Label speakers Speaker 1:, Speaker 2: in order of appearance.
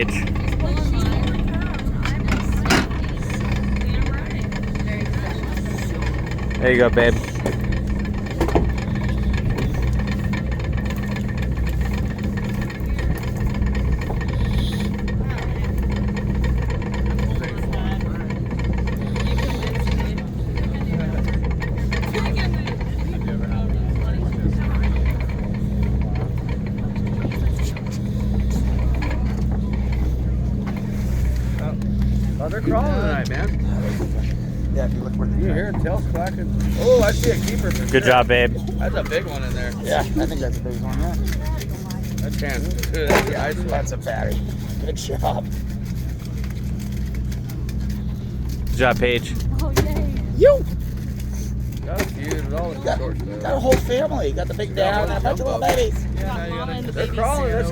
Speaker 1: Paige. There you go, babe.
Speaker 2: Oh, they're crawling tonight, man.
Speaker 3: Yeah, if you look where
Speaker 2: You hear tails clacking? Oh, I see a keeper for
Speaker 1: Good job, babe.
Speaker 2: That's a big one in there.
Speaker 3: Yeah, I think that's a big one, yeah.
Speaker 2: That's can. That's the ice one.
Speaker 3: That's a battery. Good job.
Speaker 1: Good job, Paige.
Speaker 4: Oh, yay.
Speaker 3: You
Speaker 2: Got a few. It's all
Speaker 3: got
Speaker 2: short stuff.
Speaker 3: a whole family. You got the big dad and a bunch of little babies.
Speaker 2: Yeah, now you
Speaker 4: Mama and the
Speaker 2: they're
Speaker 4: babies.
Speaker 2: crawling.